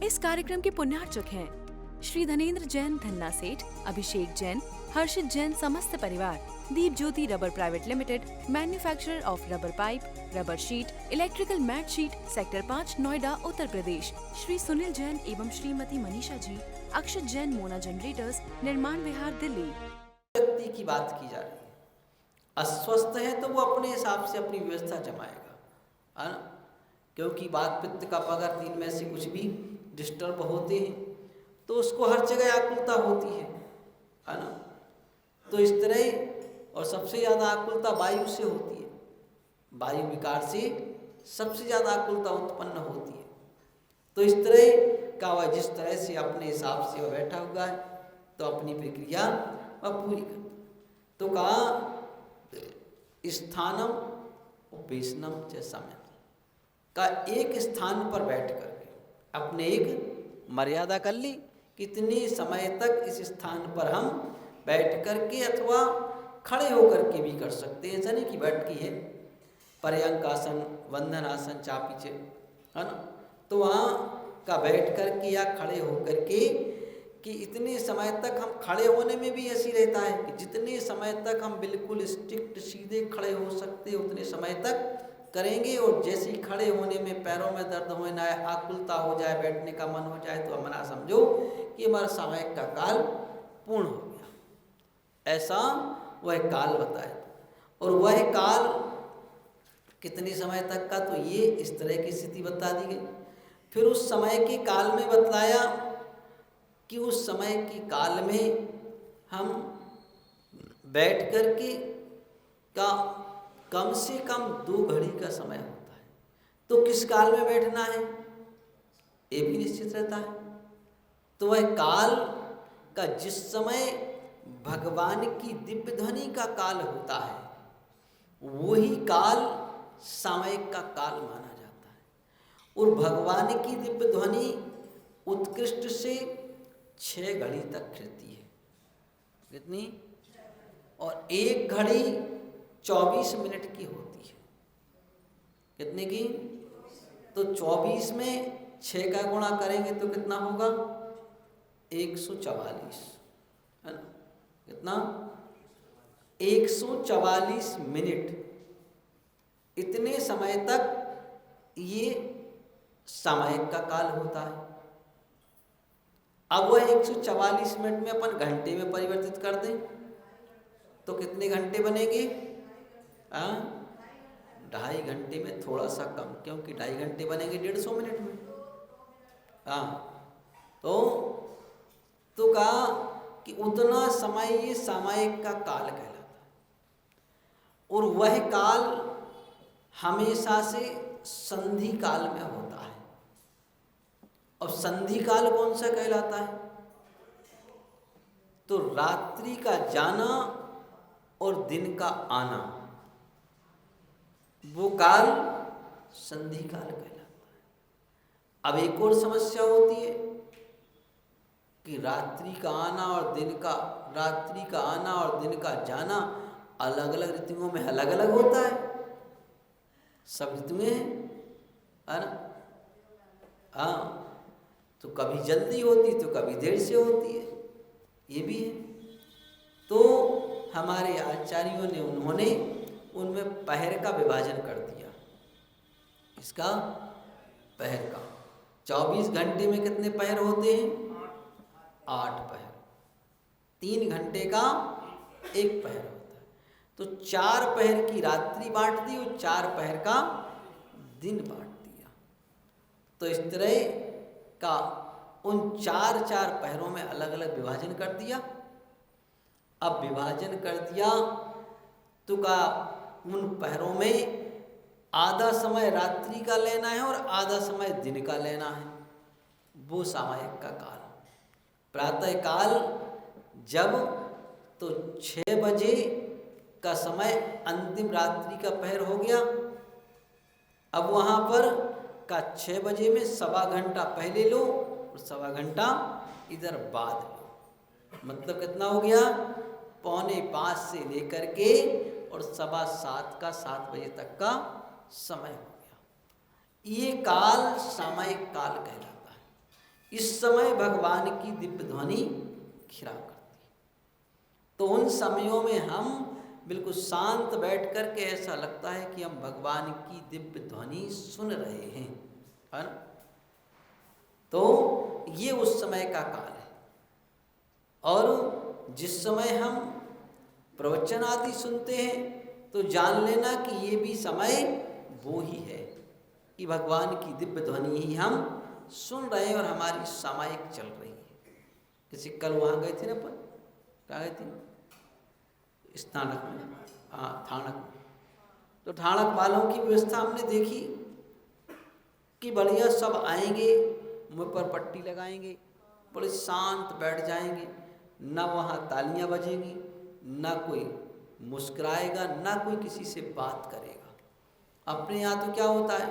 इस कार्यक्रम के पुण्यार्चक हैं श्री धनेन्द्र जैन धन्ना सेठ, अभिषेक जैन, हर्षित जैन समस्त परिवार, Deep Jyoti rubber private limited, manufacturer of rubber pipe, rubber sheet, electrical mat sheet, sector 5 Noida Uttar Pradesh, Shri Sunil Jain एवं श्रीमती मनीषा जी, अक्षत जैन मोना जनरेटर्स, निर्माण विहार दिल्ली। व्यक्ति की बात की जा रही है, अस्वस्थ है तो वो अपने हिसाब से अपनी व्यवस्था जमाएगा, है ना, क्योंकि वात पित्त का पगर तीन में से कुछ भी डिस्टर्ब होते हैं तो उसको हर जगह आकुलता होती है ना। तो इस तरह, और सबसे ज़्यादा आकुलता वायु से होती है, वायु विकार से सबसे ज़्यादा आकुलता उत्पन्न होती है। तो इस तरह का वह जिस तरह से अपने हिसाब से वह बैठा हुआ है तो अपनी प्रक्रिया वह पूरी कर। तो कहा स्थानम उपवेशनम च समय का, एक स्थान पर बैठ करके अपने एक मर्यादा कर ली, कितने समय तक इस स्थान पर हम बैठ करके अथवा खड़े होकर के भी कर सकते हैं। ऐसा नहीं कि बैठ की है, पर्यंक आसन, वंदन आसन, चापीचे, है ना, तो वहाँ का बैठ करके या खड़े होकर के कि इतने समय तक हम खड़े होने में भी ऐसी रहता है कि जितने समय तक हम बिल्कुल स्ट्रिक्ट सीधे खड़े हो सकते उतने समय तक करेंगे। और जैसे ही खड़े होने में पैरों में दर्द होने ना आकुलता हो जाए, बैठने का मन हो जाए, तो हम ना समझो कि हमारा सामयिक का काल पूर्ण हो गया। ऐसा वह काल बताए, और वह काल कितने समय तक का, तो ये इस तरह की स्थिति बता दी गई। फिर उस समय के काल में बतलाया कि उस समय के काल में हम बैठ कर के का कम से कम 2 घड़ी का समय होता है। तो किस काल में बैठना है ये भी निश्चित रहता है। तो वह काल का जिस समय भगवान की दिव्य ध्वनि का काल होता है वही काल सामयिक का काल माना जाता है। और भगवान की दिव्य ध्वनि उत्कृष्ट से 6 घड़ी तक रहती है। कितनी? और 1 घड़ी 24 मिनट की होती है। कितने की? तो 24 में 6 का गुणा करेंगे तो कितना होगा? 144, है ना। कितना? 144 मिनट, इतने समय तक ये सामयिक का काल होता है। अब वह 144 मिनट में अपन घंटे में परिवर्तित कर दें तो कितने घंटे बनेंगे? 2.5 घंटे में थोड़ा सा कम, क्योंकि 2.5 घंटे बनेंगे 150 मिनट में। तो कहा कि उतना समय ये सामयिक का काल कहलाता है। और वह काल हमेशा से संधि काल में होता है। अब संधि काल कौन सा कहलाता है? तो रात्रि का जाना और दिन का आना, वो काल संधि काल कहलाता है। अब एक और समस्या होती है कि रात्रि का आना और दिन का जाना अलग अलग ऋतुओं में अलग अलग होता है। सब ऋतुएं है ना। तो कभी जल्दी होती तो कभी देर से होती है, ये भी है। तो हमारे आचार्यों ने उन्होंने उनमें पहर का विभाजन कर दिया। इसका पहर का 24 घंटे में कितने पहर होते हैं? 8 पहर। 3 घंटे का 1 पहर होता है। तो 4 पहर की रात्रि बांट दी और 4 पहर का दिन बांट दिया। तो इस तरह का उन 4 पहरों में अलग अलग विभाजन कर दिया। अब विभाजन कर दिया तो का उन पहरों में आधा समय रात्रि का लेना है और आधा समय दिन का लेना है, वो सामयिक का काल। प्रातः काल जब तो 6 बजे का समय अंतिम रात्रि का पहर हो गया। अब वहाँ पर का 6 बजे में 1.25 घंटा पहले लो और 1.25 घंटा इधर बाद लो, मतलब कितना हो गया? 4:45 से लेकर के और 7:15 का 7 बजे तक का समय हो गया। ये काल सामयिक काल कहलाता है। इस समय भगवान की दिव्य ध्वनि घिरा करती है। तो उन समयों में हम बिल्कुल शांत बैठ कर के ऐसा लगता है कि हम भगवान की दिव्य ध्वनि सुन रहे हैं, है ना। तो ये उस समय का काल है। और जिस समय हम प्रवचन आदि सुनते हैं तो जान लेना कि ये भी समय वो ही है कि भगवान की दिव्य ध्वनि ही हम सुन रहे हैं और हमारी सामायिक चल रही है। जैसे कल वहाँ गए थे ना, अपन कहाँ गए थे, स्थानक में, हाँ थानक में। तो थानक वालों की व्यवस्था हमने देखी कि बढ़िया सब आएंगे, मुँह पर पट्टी लगाएंगे, बड़े शांत बैठ जाएंगे, ना वहाँ तालियां बजेंगी, ना कोई मुस्कुराएगा, ना कोई किसी से बात करेगा। अपने यहाँ तो क्या होता है,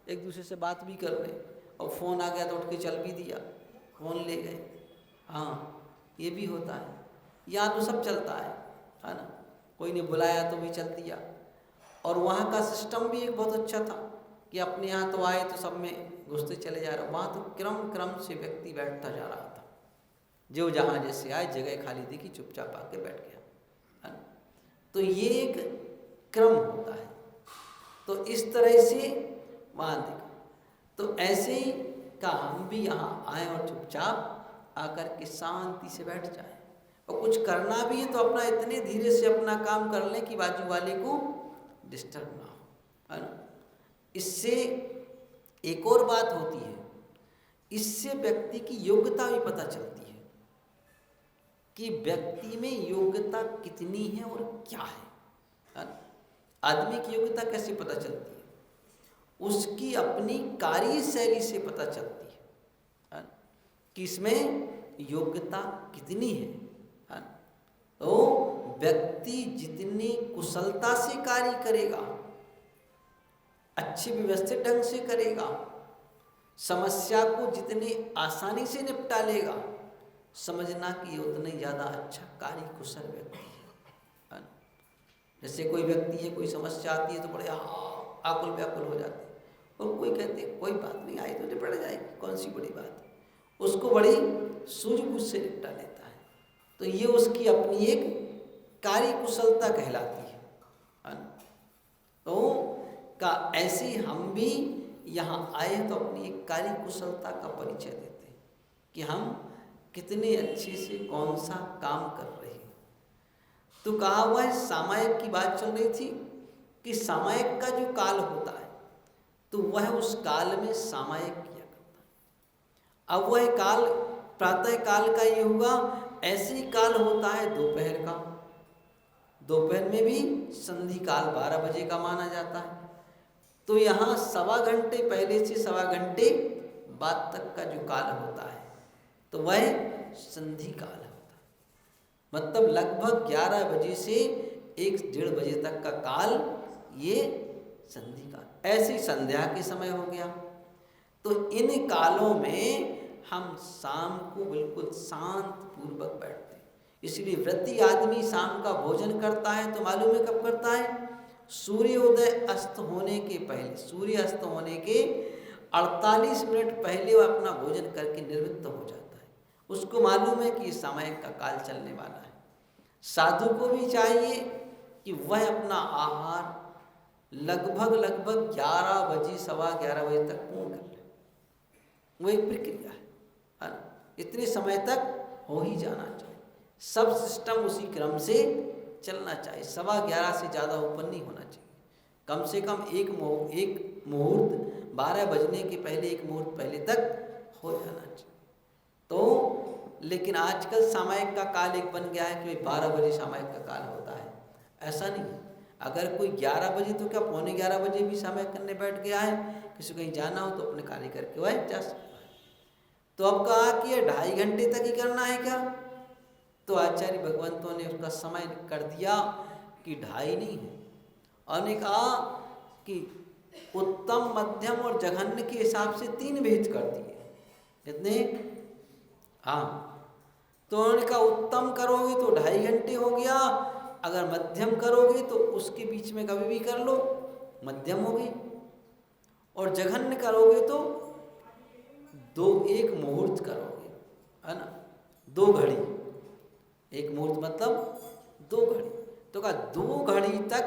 एक दूसरे से बात भी कर रहे और फ़ोन आ गया तो उठ के चल भी दिया, फ़ोन ले गए, हाँ ये भी होता है। यहाँ तो सब चलता है ना, कोई ने बुलाया तो भी चल दिया। और वहाँ का सिस्टम भी एक बहुत अच्छा था कि अपने यहाँ तो आए तो सब में घुसते चले जा रहे, वहाँ तो क्रम क्रम से व्यक्ति बैठता जा रहा था, जो जहाँ जैसे आए जगह खाली देखी चुपचाप आके बैठ गया, है ना। तो ये एक क्रम होता है। तो इस तरह से वहाँ देखा, तो ऐसे ही का हम भी यहाँ आए और चुपचाप आकर के शांति से बैठ जाए। और कुछ करना भी है तो अपना इतने धीरे से अपना काम कर लें कि बाजू वाले को डिस्टर्ब ना हो, है ना। इससे एक और बात होती है, इससे व्यक्ति की योग्यता भी पता चलती है कि व्यक्ति में योग्यता कितनी है और क्या है ना। आदमी की योग्यता कैसे पता चलती है, उसकी अपनी कार्यशैली से पता चलती है ना, कि इसमें योग्यता कितनी है ना। तो व्यक्ति जितनी कुशलता से कार्य करेगा, अच्छे व्यवस्थित ढंग से करेगा, समस्या को जितनी आसानी से निपटा लेगा, समझना कि ये उतना ही ज़्यादा अच्छा कार्य कुशल व्यक्ति है ना। जैसे कोई व्यक्ति है, कोई समस्या आती है तो बड़े आकुल व्याकुल हो जाते हैं, और कोई कहते हैं कोई बात नहीं, आई तो निपट जाएगी, कौन सी बड़ी बात है, उसको बड़ी सूझबूझ से निपटा लेता है। तो ये उसकी अपनी एक कार्य कुशलता कहलाती है ना। तो ऐसे हम भी यहाँ आए तो अपनी एक कार्य कुशलता का परिचय देते हैं कि हम कितने अच्छे से कौन सा काम कर रहे हैं। तो कहा हुआ है, सामायिक की बात चल रही थी कि सामायिक का जो काल होता है तो वह उस काल में सामायिक किया करता है। अब वह काल प्रातः काल का ये हुआ, ऐसे ही काल होता है दोपहर का। दोपहर में भी संधि काल 12 बजे का माना जाता है। तो यहाँ 1.25 घंटे पहले से 1.25 घंटे बाद तक का जो काल होता है तो वह संधि काल होता है। मतलब लगभग 11 बजे से 1-1:30 बजे तक का काल ये संधि काल। ऐसे ही संध्या के समय हो गया। तो इन कालों में हम शाम को बिल्कुल शांत पूर्वक बैठते हैं। इसलिए व्रती आदमी शाम का भोजन करता है तो मालूम है कब करता है, सूर्योदय अस्त होने के पहले, सूर्य अस्त होने के 48 मिनट पहले वह अपना भोजन करके निवृत्त हो जाता है। उसको मालूम है कि समय का काल चलने वाला है। साधु को भी चाहिए कि वह अपना आहार लगभग 11 बजे 11:15 बजे तक पूर्ण कर ले। वो एक प्रक्रिया है ना, इतने समय तक हो ही जाना चाहिए। सब सिस्टम उसी क्रम से चलना चाहिए। 11:15 से ज़्यादा ऊपर नहीं होना चाहिए। कम से कम एक मुहूर्त 12 बजने के पहले, एक मुहूर्त पहले तक हो जाना चाहिए। तो लेकिन आजकल सामायिक का काल एक बन गया है कि 12 बजे सामायिक का काल होता है। ऐसा नहीं है। अगर कोई 11 बजे तो क्या 11:15 बजे भी सामायिक करने बैठ गया है, किसी को कहीं जाना हो तो अपने कार्य करके वह जा सकता है। तो अब कहा कि ये 2.5 घंटे तक ही करना है क्या, तो आचार्य भगवंतों ने उसका समय कर दिया कि 2.5 नहीं है। और ने कहा कि उत्तम, मध्यम और जघन्य के हिसाब से 3 भेद कर दिए। कितने? हाँ, तो उन्होंने कहा उत्तम करोगे तो 2.5 घंटे हो गया, अगर मध्यम करोगे तो उसके बीच में कभी भी कर लो, मध्यम हो गई, और जघन्य करोगे तो एक मुहूर्त करोगे, है ना, 2 घड़ी, एक मुहूर्त मतलब 2 घड़ी, तो कहा 2 घड़ी तक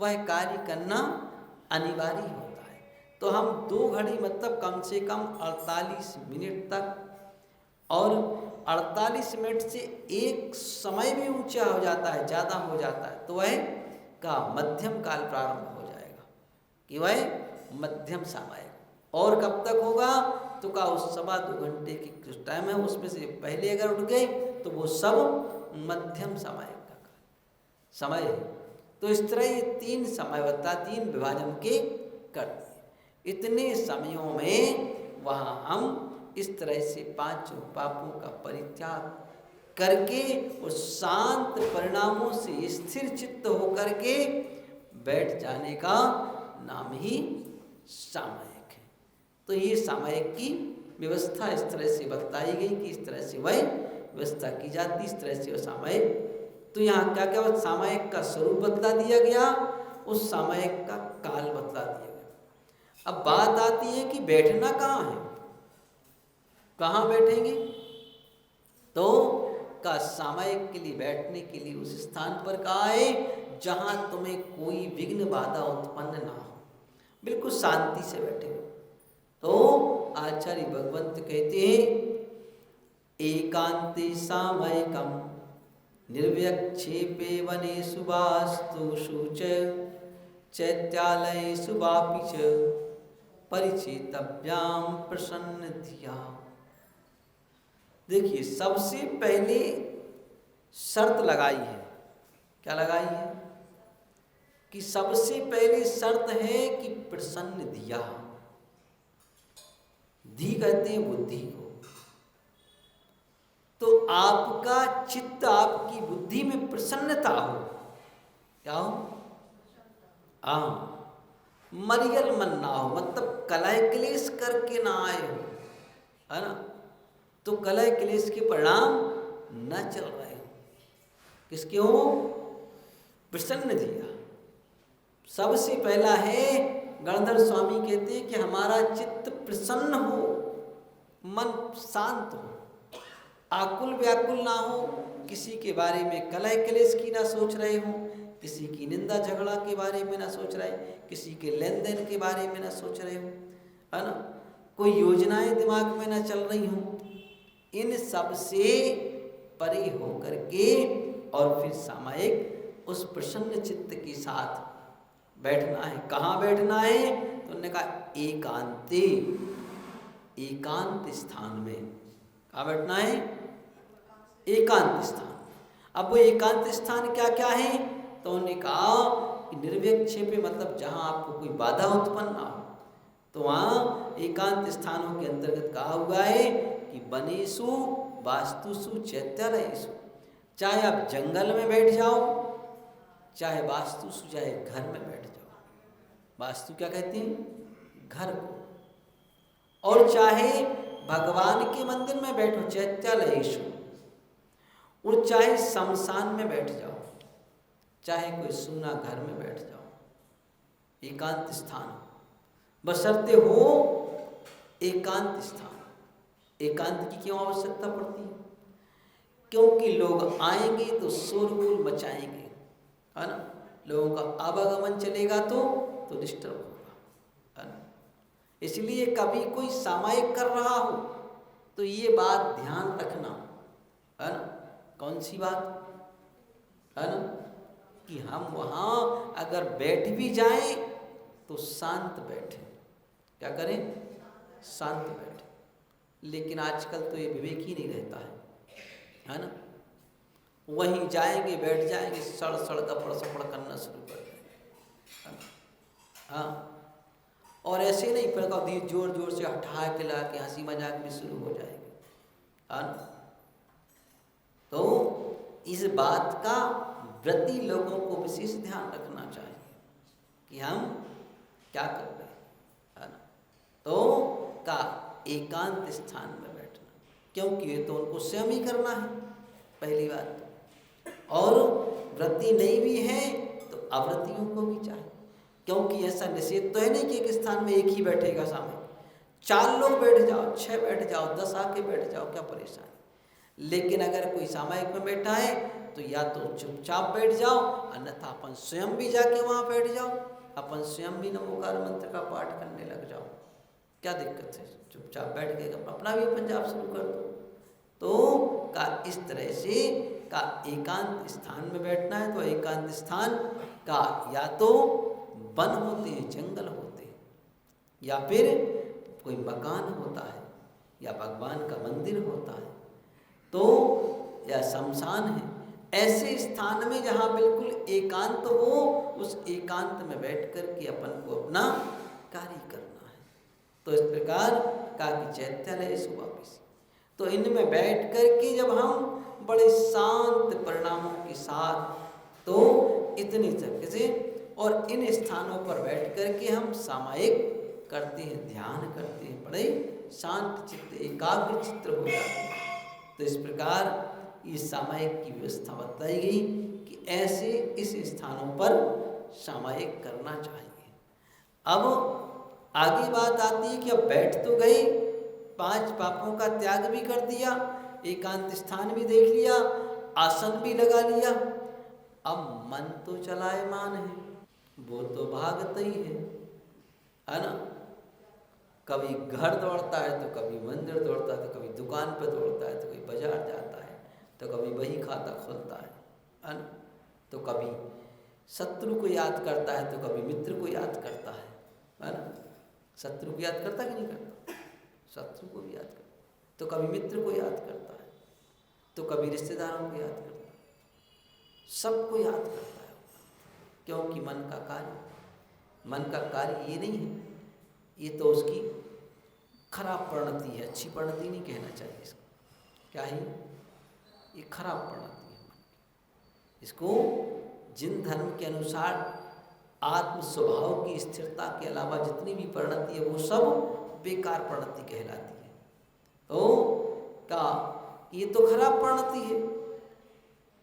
वह कार्य करना अनिवार्य होता है। तो हम 2 घड़ी मतलब कम से कम 48 मिनट तक, और 48 मिनट से एक समय भी ऊंचा हो जाता है, ज़्यादा हो जाता है, तो वह का मध्यम काल प्रारंभ हो जाएगा कि वह मध्यम समय। और कब तक होगा, तो का उस 2.25 घंटे की जो टाइम है उसमें से पहले अगर उठ गए तो वो सब मध्यम समय का समय है। तो इस तरह ये 3 समय बता, 3 विभाजन के कर दिए। इतने समयों में वहाँ हम इस तरह से 5 पापों का परित्याग करके उस शांत परिणामों से स्थिर चित्त होकर के बैठ जाने का नाम ही सामयिक है। तो ये सामयिक की व्यवस्था इस तरह से बताई गई कि इस तरह से वह व्यवस्था की जाती, इस तरह से वह सामयिक। तो यहाँ क्या क्या सामयिक का स्वरूप बतला दिया गया, उस सामयिक का काल बतला दिया गया। अब बात आती है कि बैठना कहाँ है, कहाँ बैठेंगे, तो का सामयिक के लिए बैठने के लिए उस स्थान पर कहा है जहाँ तुम्हें कोई विघ्न बाधा उत्पन्न ना हो, बिल्कुल शांति से बैठे हो। तो आचार्य भगवंत कहते हैं एकांते सामयिकम निर्व्यक्षेपे वनेषु वास्तुषु च चैत्यालयेषु वापि च परिचेतव्याम प्रसन्न धिया। देखिए सबसे पहले शर्त लगाई है, क्या लगाई है कि सबसे पहले शर्त है कि प्रसन्न धिया। धी कहते हैं बुद्धि को। तो आपका चित्त, आपकी बुद्धि में प्रसन्नता हो, क्या हो, मरियल मन ना हो, मतलब कलह क्लेश करके ना आए हो, है ना। तो कलह क्लेश के परिणाम न चल रहे हो, किसके हो, प्रसन्न दिया। सबसे पहला है, गणधर स्वामी कहते हैं कि हमारा चित्त प्रसन्न हो, मन शांत हो, आकुल व्याकुल ना हो, किसी के बारे में कलह क्लेश की ना सोच रहे हो, किसी की निंदा झगड़ा के बारे में ना सोच रहे, किसी के लेन देन के बारे में ना सोच रहे हो, है ना, कोई योजनाएं दिमाग में ना चल रही हो। इन सब से परे हो करके और फिर सामयिक उस प्रसन्न चित्त के साथ बैठना है। कहाँ बैठना है, तो उन्होंने कहा एकांते, एकांत स्थान में। कहाँ बैठना है, एकांत स्थान। अब वो एकांत स्थान क्या क्या है, तो उन्होंने कहा कि निर्विक्षेप मतलब जहाँ आपको कोई बाधा उत्पन्न ना हो, तो वहाँ एकांत स्थानों के अंतर्गत कहा हुआ है कि वनेषु वास्तुषु चैत्यालयेषु। चाहे आप जंगल में बैठ जाओ, चाहे वास्तुषु, चाहे घर में बैठ जाओ। वास्तु क्या कहते हैं, घर को। और चाहे भगवान के मंदिर में बैठो चैत्यालयेषु, और चाहे शमशान में बैठ जाओ, चाहे कोई सूना घर में बैठ जाओ, एकांत स्थान बशर्ते हो एकांत स्थान। एकांत की क्यों आवश्यकता पड़ती है, क्योंकि लोग आएंगे तो शोरगुल मचाएंगे, है ना, लोगों का आवागमन चलेगा तो डिस्टर्ब होगा, है ना। इसलिए कभी कोई सामायिक कर रहा हो तो ये बात ध्यान रखना, है ना। कौन सी बात, है ना, कि हम वहाँ अगर बैठ भी जाएं तो शांत बैठे। क्या करें, शांत बैठे। लेकिन आजकल तो ये विवेक ही नहीं रहता है ना। वहीं जाएंगे, बैठ जाएंगे, सड़ सड़ दपड़ सपड़ करना शुरू कर देंगे, हाँ। और ऐसे नहीं, फिर कभी जोर जोर से हटा के ला के हंसी मजाक भी शुरू हो जाएगी, है ना। तो इस बात का व्रती लोगों को विशेष ध्यान रखना चाहिए कि हम क्या कर रहे हैं, है ना। तो का एकांत स्थान में बैठना, क्योंकि ये तो उनको स्वयं ही करना है, पहली बात। और व्रती नहीं भी है तो अव्रतियों को भी चाहिए, क्योंकि ऐसा निषेध तो है नहीं कि एक स्थान में एक ही बैठेगा सामने, 4 लोग बैठ जाओ, 6 बैठ जाओ, 10 आके बैठ जाओ, क्या परेशानी। लेकिन अगर कोई सामयिक में बैठा है तो या तो चुपचाप बैठ जाओ, अन्यथा अपन स्वयं भी जाके वहाँ बैठ जाओ, अपन स्वयं भी नमोकार मंत्र का पाठ करने लग जाओ, क्या दिक्कत है। चुपचाप बैठ के अपना भी अपन जाप शुरू कर दो। तो का इस तरह से का एकांत स्थान में बैठना है तो एकांत स्थान का या तो वन होते हैं, जंगल होते हैं, या फिर कोई मकान होता है, या भगवान का मंदिर होता है, तो या शमशान है। ऐसे स्थान में जहाँ बिल्कुल एकांत हो, उस एकांत में बैठ कर के अपन को अपना कार्य करना है। तो इस प्रकार का चैत्यालय सुवापिसी, तो इनमें बैठ कर के जब हम बड़े शांत परिणामों के साथ, तो इतनी तरीके से और इन स्थानों पर बैठ कर के हम सामायिक करते हैं, ध्यान करते हैं, बड़े शांत चित्त एकाग्र चित्त हो जाते हैं। तो इस प्रकार इस सामायिक की व्यवस्था बताई गई कि ऐसे इस स्थानों पर सामायिक करना चाहिए। अब आगे बात आती है कि अब बैठ तो गए, 5 पापों का त्याग भी कर दिया, एकांत स्थान भी देख लिया, आसन भी लगा लिया, अब मन तो चलायमान है, वो तो भागता ही है ना। कभी घर दौड़ता है तो कभी मंदिर दौड़ता है, तो कभी दुकान पर दौड़ता है, तो कभी बाजार जाता है, तो कभी वही खाता खोलता है ना। तो कभी शत्रु को याद करता है, तो कभी मित्र को याद करता है ना। शत्रु को याद करता कि नहीं करता, शत्रु को भी याद करता, तो कभी मित्र को याद करता है, तो कभी रिश्तेदारों को याद करता है, सबको याद करता है। क्योंकि मन का कार्य ये नहीं है, ये तो उसकी खराब परिणति है, अच्छी परिणति नहीं कहना चाहिए इसको। क्या है ये? खराब परिणति है मन की। इसको जिन धर्म के अनुसार आत्म स्वभाव की स्थिरता के अलावा जितनी भी परिणति है वो सब बेकार परिणति कहलाती है। तो क्या ये तो खराब परिणति है,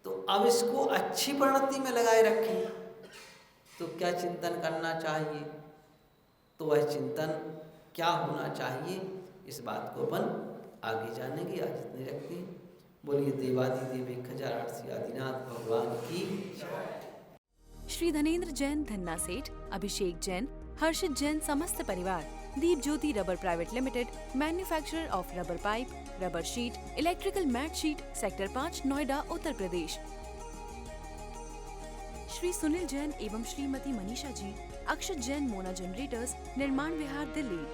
तो अब इसको अच्छी परिणति में लगाए रखें तो क्या चिंतन करना चाहिए, तो वह चिंतन क्या होना चाहिए, इस बात को अपन आगे जानेंगे। आज इतने रखते हैं। बोलिए देवादिदेव 1008 आदिनाथ भगवान की। श्री धनेंद्र जैन धन्ना सेठ, अभिषेक जैन, हर्षित जैन समस्त परिवार, Deep Jyoti rubber private limited, manufacturer of rubber pipe, rubber sheet, electrical mat sheet, sector 5, Noida, Uttar Pradesh. Shri Sunil Jain एवं श्रीमती मनीषा जी, अक्षत जैन मोना जनरेटर्स, निर्माण विहार, दिल्ली।